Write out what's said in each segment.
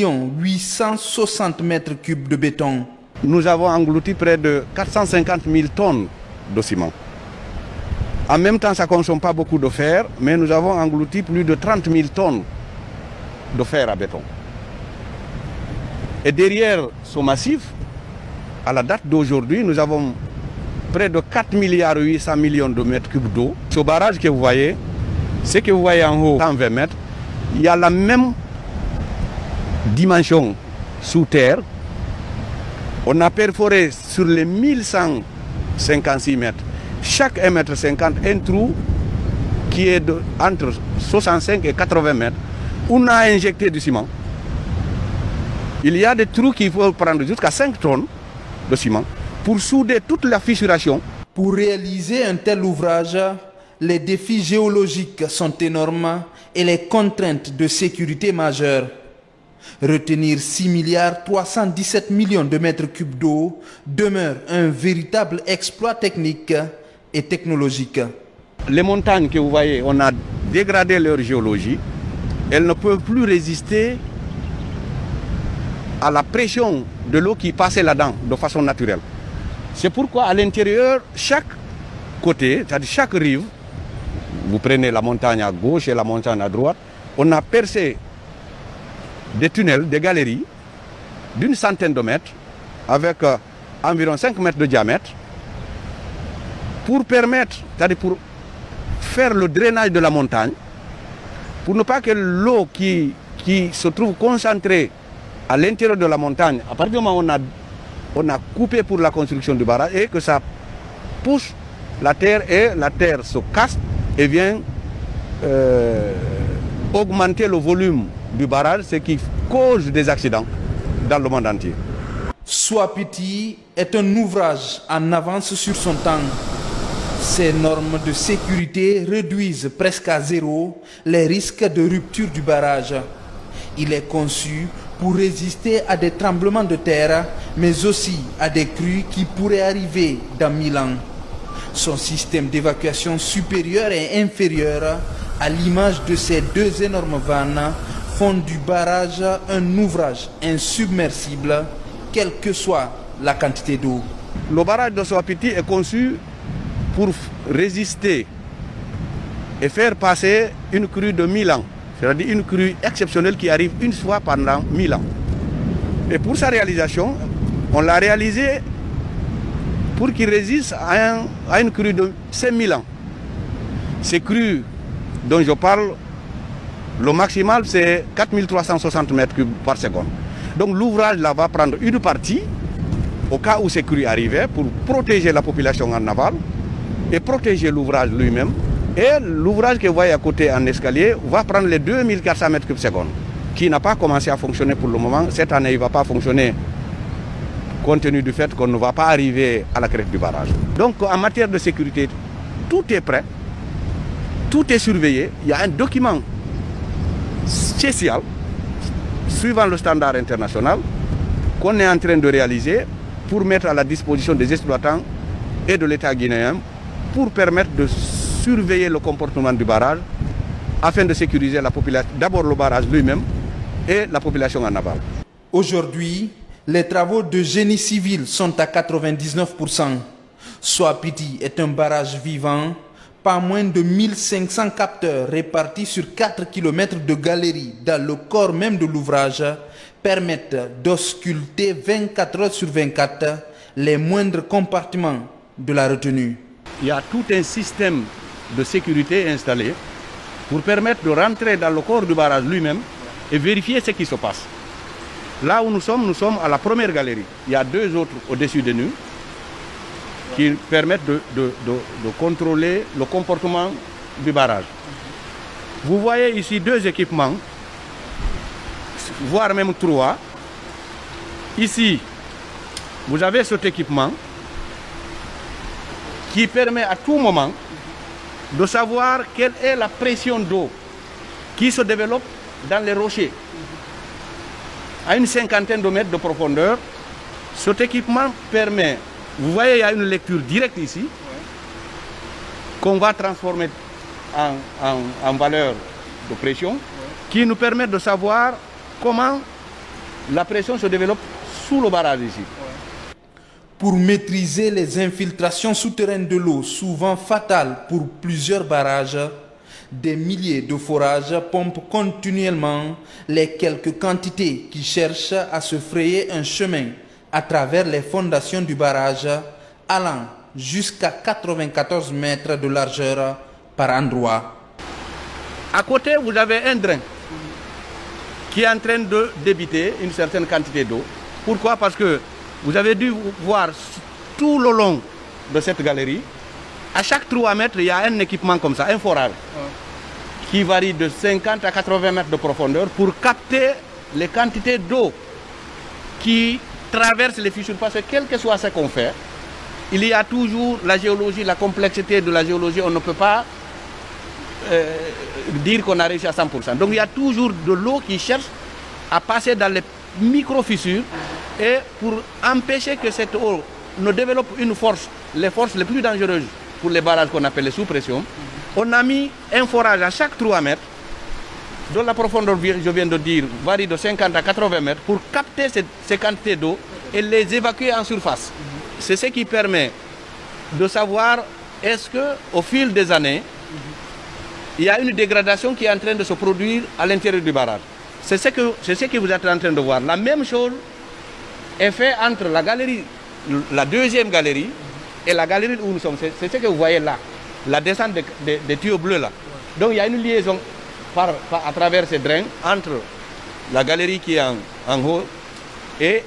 860 mètres cubes de béton. Nous avons englouti près de 450 000 tonnes de ciment. En même temps, ça ne consomme pas beaucoup de fer, mais nous avons englouti plus de 30 000 tonnes de fer à béton. Et derrière ce massif, à la date d'aujourd'hui, nous avons près de 4 milliards 800 millions de mètres cubes d'eau. Ce barrage que vous voyez, ce que vous voyez en haut, 120 mètres, il y a la même dimension sous terre. On a perforé sur les 1156 mètres, chaque 1,50 m, un trou qui est entre 65 et 80 mètres. On a injecté du ciment. Il y a des trous qu'il faut prendre jusqu'à 5 tonnes de ciment pour souder toute la fissuration. Pour réaliser un tel ouvrage, les défis géologiques sont énormes et les contraintes de sécurité majeures. Retenir 6,317 milliards de mètres cubes d'eau demeure un véritable exploit technique et technologique. Les montagnes que vous voyez, on a dégradé leur géologie. Elles ne peuvent plus résister à la pression de l'eau qui passait là-dedans de façon naturelle. C'est pourquoi à l'intérieur, chaque côté, c'est-à-dire chaque rive, vous prenez la montagne à gauche et la montagne à droite, on a percé des tunnels, des galeries d'une centaine de mètres avec environ 5 mètres de diamètre pour permettre, c'est-à-dire pour faire le drainage de la montagne, pour ne pas que l'eau qui se trouve concentrée à l'intérieur de la montagne, à partir du moment où on a coupé pour la construction du barrage et que ça pousse la terre et la terre se casse et vient augmenter le volume du barrage, ce qui cause des accidents dans le monde entier. Soit Petit est un ouvrage en avance sur son temps. Ces normes de sécurité réduisent presque à zéro les risques de rupture du barrage. Il est conçu pour résister à des tremblements de terre, mais aussi à des crues qui pourraient arriver dans 1000 ans. Son système d'évacuation supérieur et inférieur, à l'image de ces deux énormes vannes, font du barrage un ouvrage insubmersible, quelle que soit la quantité d'eau. Le barrage de Soit Petit est conçu pour résister et faire passer une crue de 1000 ans. C'est-à-dire une crue exceptionnelle qui arrive une fois pendant 1000 ans. Et pour sa réalisation, on l'a réalisé pour qu'il résiste à une crue de 5000 ans. Ces crues dont je parle, le maximal c'est 4360 mètres cubes par seconde. Donc l'ouvrage là va prendre une partie au cas où ces crues arrivaient pour protéger la population en aval et protéger l'ouvrage lui-même. Et l'ouvrage que vous voyez à côté en escalier va prendre les 2400 mètres cubes secondes, qui n'a pas commencé à fonctionner pour le moment. Cette année, il ne va pas fonctionner compte tenu du fait qu'on ne va pas arriver à la crête du barrage. Donc en matière de sécurité, tout est prêt, tout est surveillé. Il y a un document spécial, suivant le standard international, qu'on est en train de réaliser pour mettre à la disposition des exploitants et de l'État guinéen pour permettre de surveiller le comportement du barrage afin de sécuriser la population, d'abord le barrage lui-même et la population en aval. Aujourd'hui, les travaux de génie civil sont à 99%. Soit Petit est un barrage vivant, pas moins de 1500 capteurs répartis sur 4 km de galeries dans le corps même de l'ouvrage permettent d'ausculter 24 heures sur 24 les moindres compartiments de la retenue. Il y a tout un système de sécurité installé pour permettre de rentrer dans le corps du barrage lui-même et vérifier ce qui se passe. Là où nous sommes à la première galerie. Il y a deux autres au-dessus de nous qui permettent de contrôler le comportement du barrage. Vous voyez ici deux équipements, voire même trois. Ici, vous avez cet équipement qui permet à tout moment de savoir quelle est la pression d'eau qui se développe dans les rochers. À une cinquantaine de mètres de profondeur, cet équipement permet, vous voyez, il y a une lecture directe ici, qu'on va transformer en valeur de pression, qui nous permet de savoir comment la pression se développe sous le barrage ici. Pour maîtriser les infiltrations souterraines de l'eau, souvent fatales pour plusieurs barrages, des milliers de forages pompent continuellement les quelques quantités qui cherchent à se frayer un chemin à travers les fondations du barrage, allant jusqu'à 94 mètres de largeur par endroit. À côté, vous avez un drain qui est en train de débiter une certaine quantité d'eau. Pourquoi? Parce que vous avez dû voir tout le long de cette galerie, à chaque 3 mètres, il y a un équipement comme ça, un forage, qui varie de 50 à 80 mètres de profondeur pour capter les quantités d'eau qui traversent les fissures. Parce que quel que soit ce qu'on fait, il y a toujours la géologie, la complexité de la géologie, on ne peut pas dire qu'on a réussi à 100%. Donc il y a toujours de l'eau qui cherche à passer dans les micro-fissures et pour empêcher que cette eau ne développe une force, les forces les plus dangereuses pour les barrages qu'on appelle les sous-pression, on a mis un forage à chaque 3 mètres, dont la profondeur, je viens de dire, varie de 50 à 80 mètres, pour capter ces quantités d'eau et les évacuer en surface. C'est ce qui permet de savoir est-ce qu'au fil des années, il y a une dégradation qui est en train de se produire à l'intérieur du barrage. C'est ce que vous êtes en train de voir. La même chose est faite entre la galerie, la deuxième galerie et la galerie où nous sommes. C'est ce que vous voyez là, la descente des tuyaux bleus là. Donc il y a une liaison à travers ces drains entre la galerie qui est en haut et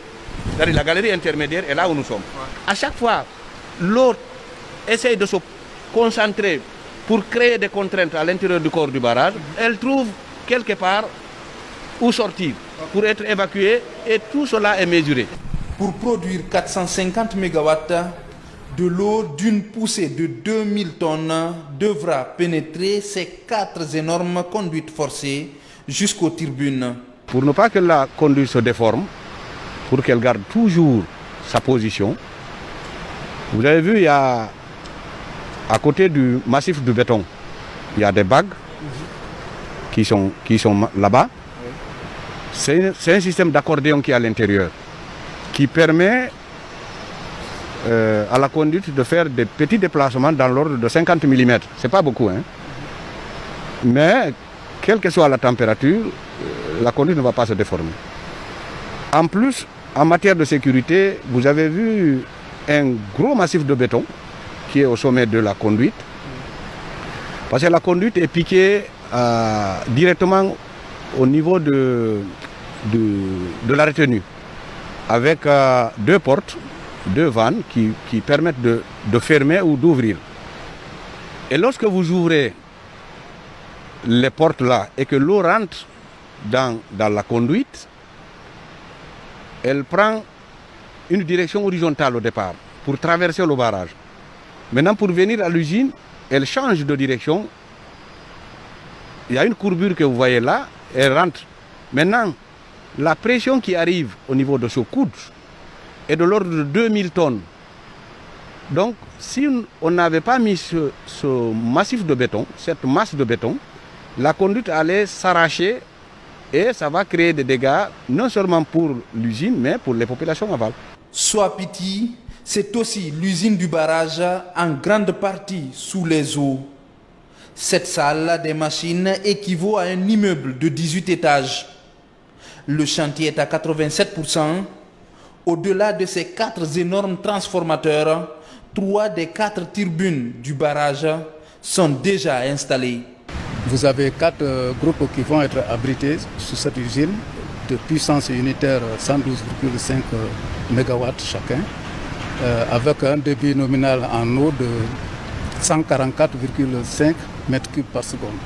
la galerie intermédiaire et là où nous sommes. À chaque fois, l'eau essaye de se concentrer pour créer des contraintes à l'intérieur du corps du barrage. Elle trouve quelque part où sortir pour être évacuée et tout cela est mesuré. Pour produire 450 MW, de l'eau d'une poussée de 2000 tonnes devra pénétrer ces 4 énormes conduites forcées jusqu'aux tribunes. Pour ne pas que la conduite se déforme, pour qu'elle garde toujours sa position, vous avez vu, il y a à côté du massif de béton, il y a des bagues qui sont là-bas. C'est un système d'accordéon qui est à l'intérieur, qui permet à la conduite de faire des petits déplacements dans l'ordre de 50 mm. Ce n'est pas beaucoup, hein? Mais quelle que soit la température, la conduite ne va pas se déformer. En plus, en matière de sécurité, vous avez vu un gros massif de béton qui est au sommet de la conduite. Parce que la conduite est piquée directement au niveau de la retenue, avec 2 portes, 2 vannes qui permettent de fermer ou d'ouvrir. Et lorsque vous ouvrez les portes là et que l'eau rentre dans la conduite, elle prend une direction horizontale au départ pour traverser le barrage. Maintenant, pour venir à l'usine, elle change de direction. Il y a une courbure que vous voyez là, elle rentre. Maintenant, la pression qui arrive au niveau de ce coude est de l'ordre de 2000 tonnes. Donc, si on n'avait pas mis ce massif de béton, cette masse de béton, la conduite allait s'arracher et ça va créer des dégâts, non seulement pour l'usine, mais pour les populations aval. Soapiti, c'est aussi l'usine du barrage en grande partie sous les eaux. Cette salle des machines équivaut à un immeuble de 18 étages. Le chantier est à 87%. Au-delà de ces 4 énormes transformateurs, 3 des 4 turbines du barrage sont déjà installées. Vous avez 4 groupes qui vont être abrités sous cette usine de puissance unitaire 112,5 MW chacun, avec un débit nominal en eau de 144,5 m3 par seconde.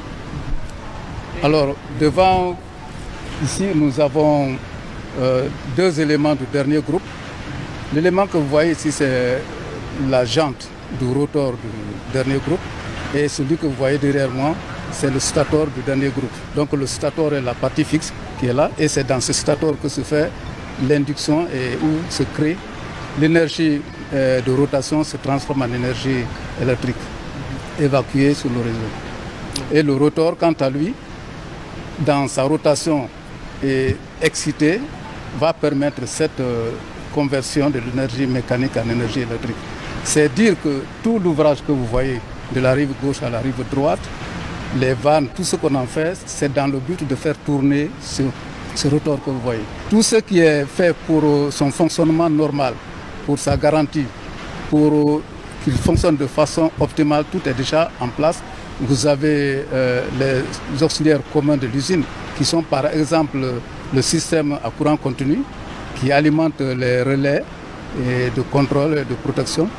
Alors, devant, ici, nous avons 2 éléments du dernier groupe. L'élément que vous voyez ici, c'est la jante du rotor du dernier groupe. Et celui que vous voyez derrière moi, c'est le stator du dernier groupe. Donc le stator est la partie fixe qui est là. Et c'est dans ce stator que se fait l'induction et où se crée l'énergie de rotation, se transforme en énergie électrique évacuée sur le réseau. Et le rotor, quant à lui, dans sa rotation, est excité va permettre cette conversion de l'énergie mécanique en énergie électrique. C'est dire que tout l'ouvrage que vous voyez de la rive gauche à la rive droite, les vannes, tout ce qu'on en fait, c'est dans le but de faire tourner ce rotor que vous voyez. Tout ce qui est fait pour son fonctionnement normal, pour sa garantie, pour qu'il fonctionne de façon optimale, tout est déjà en place. Vous avez les auxiliaires communs de l'usine qui sont par exemple le système à courant continu qui alimente les relais et de contrôle et de protection.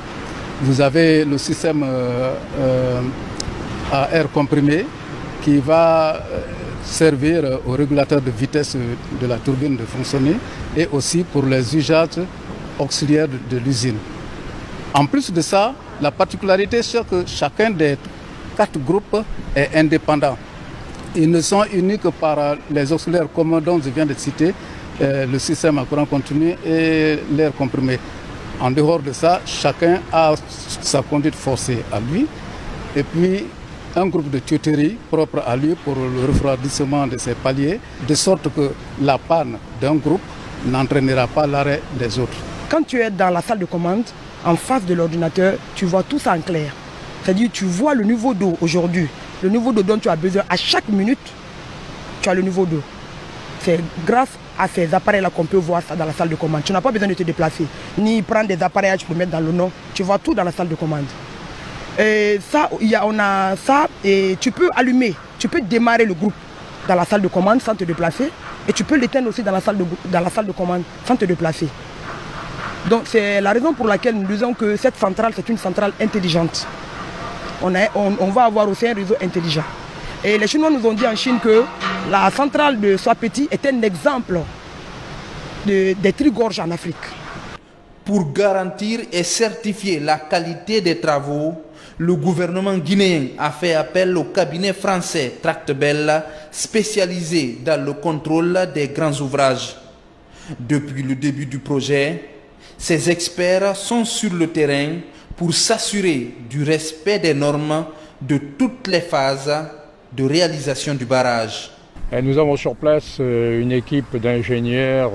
Vous avez le système à air comprimé qui va servir au régulateur de vitesse de la turbine de fonctionner et aussi pour les usages auxiliaires de l'usine. En plus de ça, la particularité c'est que chacun des 4 groupes est indépendant. Ils ne sont unis que par les auxiliaires communs dont je viens de citer, le système à courant continu et l'air comprimé. En dehors de ça, chacun a sa conduite forcée à lui et puis un groupe de tuyauterie propre à lui pour le refroidissement de ses paliers, de sorte que la panne d'un groupe n'entraînera pas l'arrêt des autres. Quand tu es dans la salle de commande, en face de l'ordinateur, tu vois tout ça en clair. C'est-à-dire tu vois le niveau d'eau aujourd'hui, le niveau d'eau dont tu as besoin à chaque minute, tu as le niveau d'eau. C'est grâce à ces appareils-là qu'on peut voir ça dans la salle de commande. Tu n'as pas besoin de te déplacer, ni prendre des appareillages pour mettre dans le nom. Tu vois tout dans la salle de commande. Et ça, on a ça et tu peux allumer, tu peux démarrer le groupe dans la salle de commande sans te déplacer et tu peux l'éteindre aussi dans la salle de commande sans te déplacer. Donc c'est la raison pour laquelle nous disons que cette centrale c'est une centrale intelligente. On va avoir aussi un réseau intelligent. Et les Chinois nous ont dit en Chine que la centrale de Soapeti est un exemple des trigorges en Afrique. Pour garantir et certifier la qualité des travaux, le gouvernement guinéen a fait appel au cabinet français Tractebel, spécialisé dans le contrôle des grands ouvrages. Depuis le début du projet, ces experts sont sur le terrain pour s'assurer du respect des normes de toutes les phases de réalisation du barrage. Nous avons sur place une équipe d'ingénieurs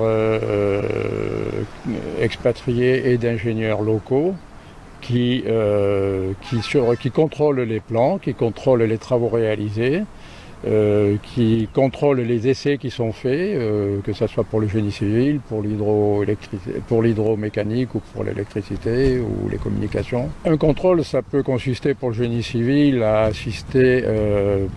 expatriés et d'ingénieurs locaux qui contrôlent les plans, qui contrôlent les travaux réalisés, qui contrôlent les essais qui sont faits, que ce soit pour le génie civil, pour l'hydromécanique ou pour l'électricité ou les communications. Un contrôle, ça peut consister pour le génie civil à assister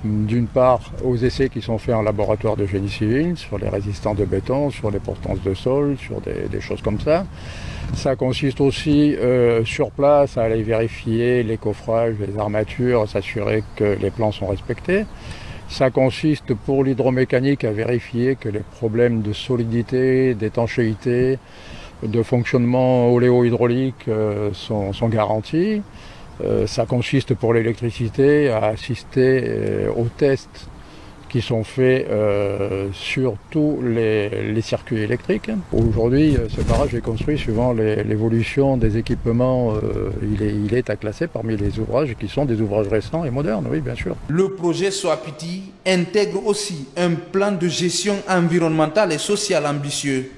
d'une part aux essais qui sont faits en laboratoire de génie civil, sur les résistances de béton, sur les portances de sol, sur des choses comme ça. Ça consiste aussi sur place à aller vérifier les coffrages, les armatures, s'assurer que les plans sont respectés. Ça consiste pour l'hydromécanique à vérifier que les problèmes de solidité, d'étanchéité, de fonctionnement oléo-hydraulique sont garantis. Ça consiste pour l'électricité à assister aux tests qui sont faits sur tous les circuits électriques. Aujourd'hui, ce barrage est construit suivant l'évolution des équipements. Il est à classer parmi les ouvrages qui sont des ouvrages récents et modernes, oui, bien sûr. Le projet Soapeti intègre aussi un plan de gestion environnementale et sociale ambitieux.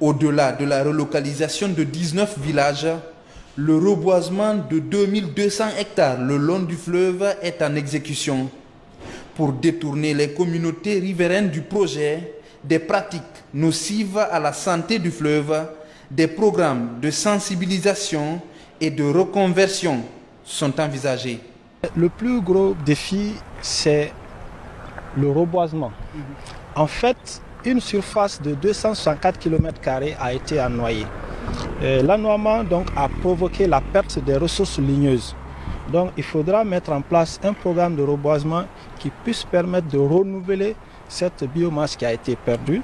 Au-delà de la relocalisation de 19 villages, le reboisement de 2200 hectares le long du fleuve est en exécution. Pour détourner les communautés riveraines du projet des pratiques nocives à la santé du fleuve, des programmes de sensibilisation et de reconversion sont envisagés. Le plus gros défi, c'est le reboisement. En fait, une surface de 264 km² a été ennoyée. L'ennoiement a provoqué la perte des ressources ligneuses. Donc il faudra mettre en place un programme de reboisement qui puisse permettre de renouveler cette biomasse qui a été perdue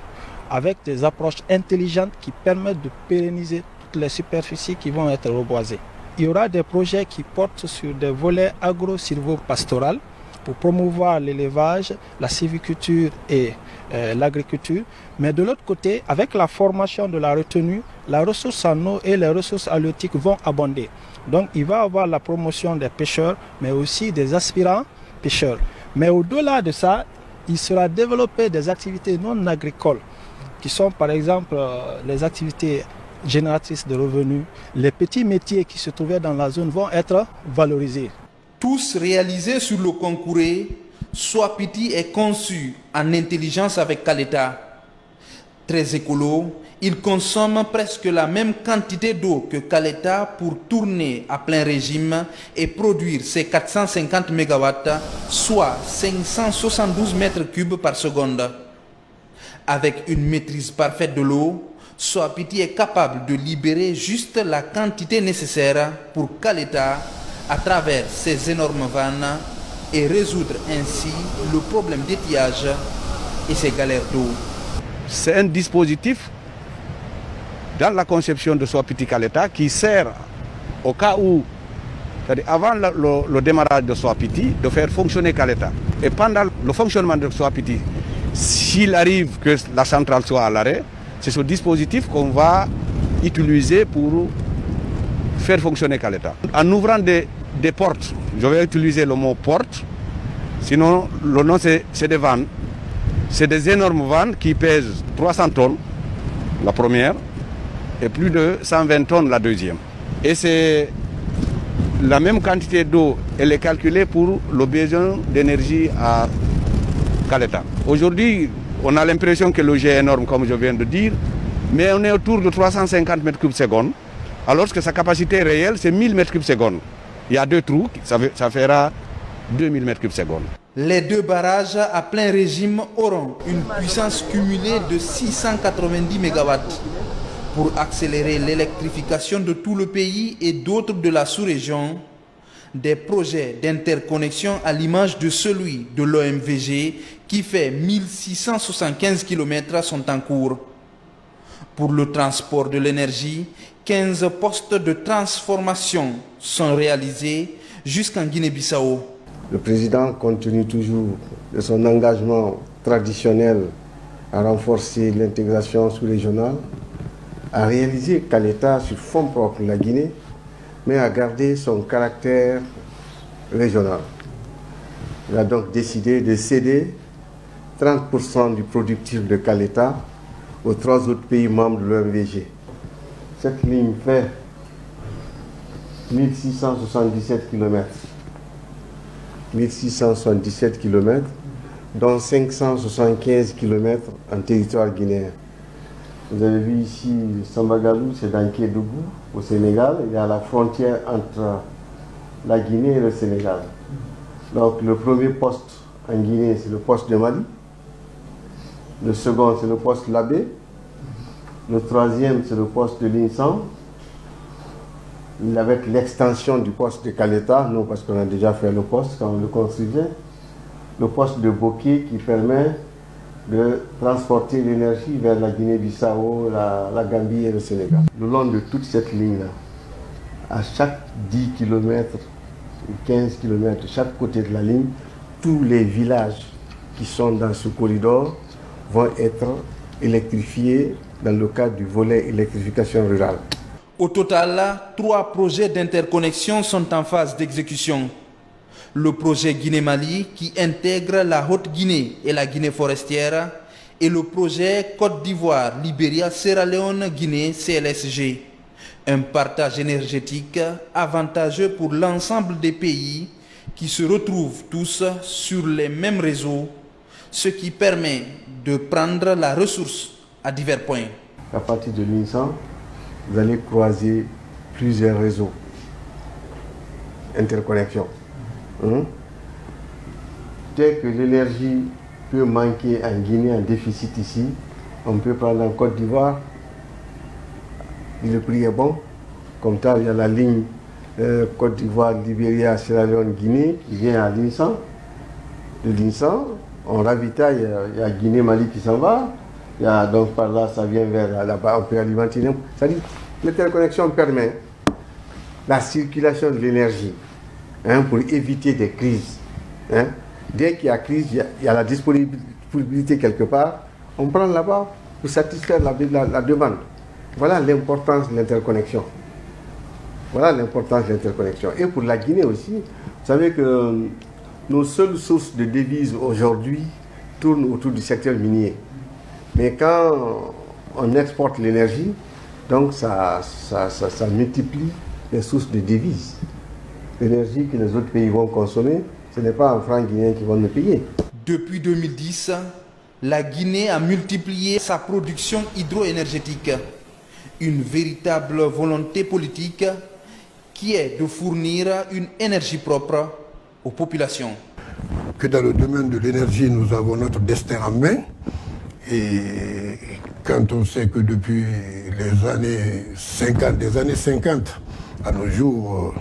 avec des approches intelligentes qui permettent de pérenniser toutes les superficies qui vont être reboisées. Il y aura des projets qui portent sur des volets agro-silvopastoral pour promouvoir l'élevage, la sylviculture et l'agriculture. Mais de l'autre côté, avec la formation de la retenue, la ressource en eau et les ressources halieutiques vont abonder. Donc il va y avoir la promotion des pêcheurs, mais aussi des aspirants pêcheurs. Mais au-delà de ça, il sera développé des activités non agricoles qui sont par exemple les activités génératrices de revenus, les petits métiers qui se trouvaient dans la zone vont être valorisés. Tous réalisés sur le Concouré, Soapiti est conçu en intelligence avec Caleta. Très écolo, il consomme presque la même quantité d'eau que Caleta pour tourner à plein régime et produire ses 450 MW, soit 572 mètres cubes par seconde. Avec une maîtrise parfaite de l'eau, Soapiti est capable de libérer juste la quantité nécessaire pour Caleta à travers ces énormes vannes et résoudre ainsi le problème d'étiage et ses galères d'eau. C'est un dispositif dans la conception de Soapiti Caleta qui sert au cas où, c'est-à-dire avant le démarrage de Soapiti, de faire fonctionner Caleta. Et pendant le fonctionnement de Soapiti, s'il arrive que la centrale soit à l'arrêt, c'est ce dispositif qu'on va utiliser pour faire fonctionner Caleta. En ouvrant des portes, je vais utiliser le mot porte, sinon le nom c'est des vannes. C'est des énormes vannes qui pèsent 300 tonnes, la première, et plus de 120 tonnes la deuxième. Et c'est la même quantité d'eau, elle est calculée pour le besoin d'énergie à Caleta. Aujourd'hui, on a l'impression que le jet est énorme, comme je viens de dire, mais on est autour de 350 m3 secondes, alors que sa capacité réelle, c'est 1000 m3 secondes. Il y a deux trous, ça fera 2000 m3 secondes. Les deux barrages à plein régime auront une puissance cumulée de 690 MW pour accélérer l'électrification de tout le pays et d'autres de la sous-région. Des projets d'interconnexion à l'image de celui de l'OMVG qui fait 1675 km sont en cours. Pour le transport de l'énergie, 15 postes de transformation sont réalisés jusqu'en Guinée-Bissau. Le président, compte tenu toujours de son engagement traditionnel à renforcer l'intégration sous-régionale, a réalisé Caleta sur fonds propres de la Guinée, mais a gardé son caractère régional. Il a donc décidé de céder 30% du productif de Caleta aux 3 autres pays membres de l'OMVG. Cette ligne fait 1677 km. 1677 km, dont 575 km en territoire guinéen. Vous avez vu ici Sambagalou, c'est dans Kédougou, au Sénégal. Il y a la frontière entre la Guinée et le Sénégal. Donc le premier poste en Guinée, c'est le poste de Mali. Le second, c'est le poste Labé. Le troisième, c'est le poste de l'Insan. Avec l'extension du poste de Caleta, non parce qu'on a déjà fait le poste quand on le construisait, le poste de Boké qui permet de transporter l'énergie vers la Guinée-Bissau, la Gambie et le Sénégal. Le long de toute cette ligne-là, à chaque 10 km ou 15 km, chaque côté de la ligne, tous les villages qui sont dans ce corridor vont être électrifiés dans le cadre du volet électrification rurale. Au total, 3 projets d'interconnexion sont en phase d'exécution. Le projet Guinée-Mali qui intègre la Haute-Guinée et la Guinée forestière et le projet Côte d'Ivoire, Libéria, Sierra Leone, Guinée, CLSG. Un partage énergétique avantageux pour l'ensemble des pays qui se retrouvent tous sur les mêmes réseaux, ce qui permet de prendre la ressource à divers points. À partir de l'INSAN, vous allez croiser plusieurs réseaux, interconnexion. Dès que l'énergie peut manquer en Guinée, un déficit ici, on peut prendre en Côte d'Ivoire, le prix est bon. Comme ça, il y a la ligne Côte d'Ivoire, Libéria, Sierra Leone, Guinée qui vient à l'INSAN. De l'INSAN, on ravitaille, il y a Guinée-Mali qui s'en va. Il y a, donc par là, ça vient vers là-bas, on peut alimenter. C'est-à-dire, l'interconnexion permet la circulation de l'énergie pour éviter des crises. Dès qu'il y a crise, il y a la disponibilité quelque part, on prend là-bas pour satisfaire la demande. Voilà l'importance de l'interconnexion. Voilà l'importance de l'interconnexion. Et pour la Guinée aussi, vous savez que nos seules sources de devises aujourd'hui tournent autour du secteur minier. Mais quand on exporte l'énergie, donc ça multiplie les sources de devises. L'énergie que les autres pays vont consommer, ce n'est pas en francs guinéens qui vont nous payer. Depuis 2010, la Guinée a multiplié sa production hydroénergétique. Une véritable volonté politique qui est de fournir une énergie propre aux populations. Que dans le domaine de l'énergie, nous avons notre destin en main. Et quand on sait que depuis les années 50, des années 50 à nos jours,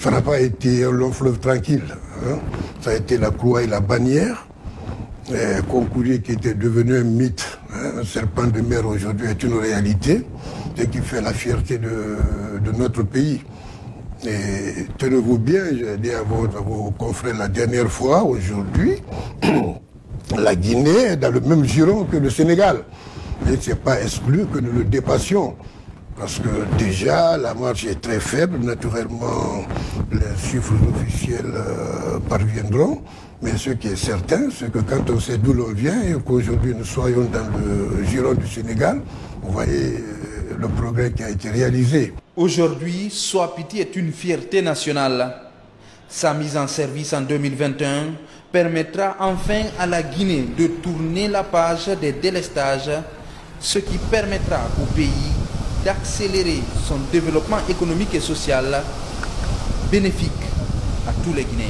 ça n'a pas été un long fleuve tranquille. Hein. Ça a été la croix et la bannière. Concourier qui était devenu un mythe, hein, un serpent de mer aujourd'hui est une réalité, ce qui fait la fierté de notre pays. Et tenez-vous bien, j'ai dit à vos confrères la dernière fois, aujourd'hui, la Guinée est dans le même giron que le Sénégal. Et ce n'est pas exclu que nous le dépassions. Parce que déjà, la marche est très faible. Naturellement, les chiffres officiels parviendront. Mais ce qui est certain, c'est que quand on sait d'où l'on vient et qu'aujourd'hui nous soyons dans le giron du Sénégal, vous voyez le progrès qui a été réalisé. Aujourd'hui, Soit Piti est une fierté nationale. Sa mise en service en 2021 permettra enfin à la Guinée de tourner la page des délestages, ce qui permettra au pays d'accélérer son développement économique et social, bénéfique à tous les Guinéens.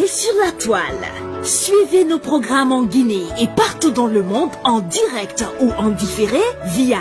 Sur la toile. Suivez nos programmes en Guinée et partout dans le monde en direct ou en différé via